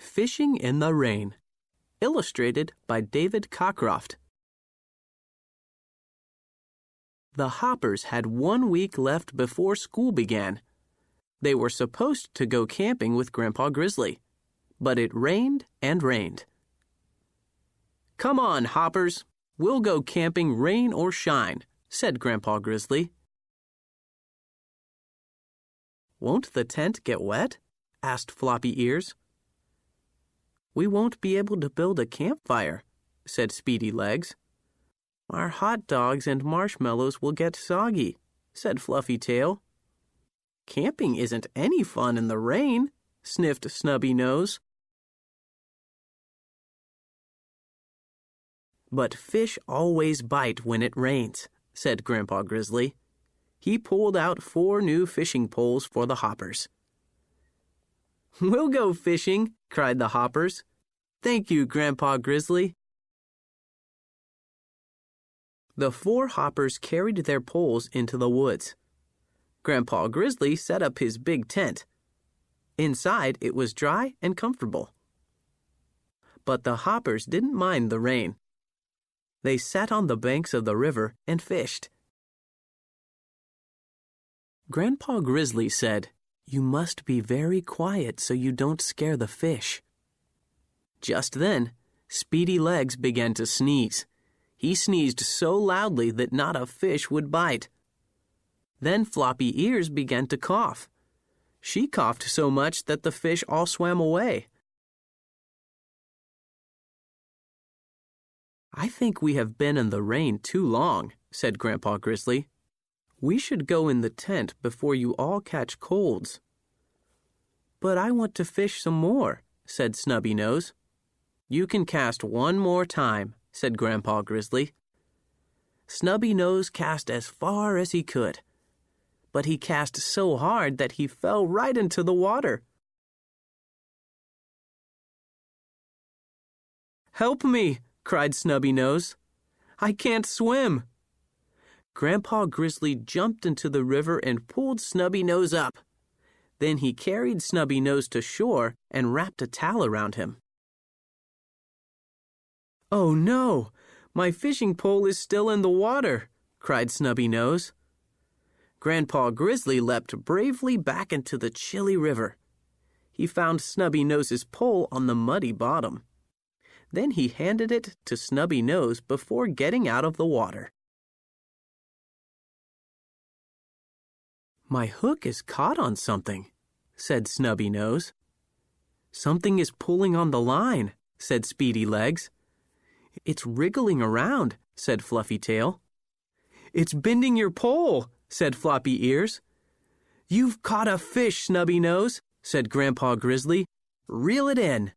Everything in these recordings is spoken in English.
Fishing in the Rain. Illustrated by David Cockcroft. The Hoppers had 1 week left before school began. They were supposed to go camping with Grandpa Grizzly, but it rained and rained. "Come on, Hoppers, we'll go camping rain or shine," said Grandpa Grizzly. "Won't the tent get wet?" asked Floppy Ears. "We won't be able to build a campfire," said Speedy Legs. "Our hot dogs and marshmallows will get soggy," said Fluffy Tail. "Camping isn't any fun in the rain," sniffed Snubby Nose. "But fish always bite when it rains," said Grandpa Grizzly. He pulled out 4 new fishing poles for the Hoppers. "We'll go fishing," cried the Hoppers. "Thank you, Grandpa Grizzly." The 4 Hoppers carried their poles into the woods. Grandpa Grizzly set up his big tent. Inside, it was dry and comfortable. But the Hoppers didn't mind the rain. They sat on the banks of the river and fished. Grandpa Grizzly said, "You must be very quiet so you don't scare the fish." Just then, Speedy Legs began to sneeze. He sneezed so loudly that not a fish would bite. Then Floppy Ears began to cough. She coughed so much that the fish all swam away. "I think we have been in the rain too long," said Grandpa Grizzly. "We should go in the tent before you all catch colds." "But I want to fish some more," said Snubby Nose. "You can cast 1 more time," said Grandpa Grizzly. Snubby Nose cast as far as he could, but he cast so hard that he fell right into the water. "Help me!" cried Snubby Nose. "I can't swim." Grandpa Grizzly jumped into the river and pulled Snubby Nose up. Then he carried Snubby Nose to shore and wrapped a towel around him. "Oh no! My fishing pole is still in the water!" cried Snubby Nose. Grandpa Grizzly leapt bravely back into the chilly river. He found Snubby Nose's pole on the muddy bottom. Then he handed it to Snubby Nose before getting out of the water. "My hook is caught on something," said Snubby Nose. "Something is pulling on the line," said Speedy Legs. "It's wriggling around," said Fluffy Tail. "It's bending your pole," said Floppy Ears. "You've caught a fish, Snubby Nose," said Grandpa Grizzly. "Reel it in."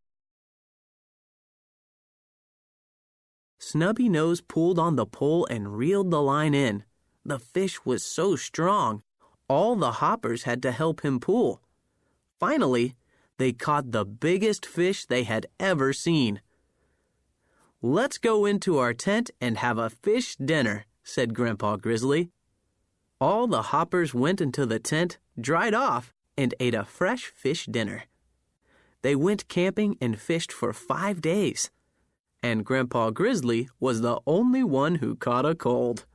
Snubby Nose pulled on the pole and reeled the line in. The fish was so strong, all the Hoppers had to help him pull. Finally, they caught the biggest fish they had ever seen. "Let's go into our tent and have a fish dinner," said Grandpa Grizzly. All the Hoppers went into the tent, dried off, and ate a fresh fish dinner. They went camping and fished for 5 days. And Grandpa Grizzly was the only one who caught a cold.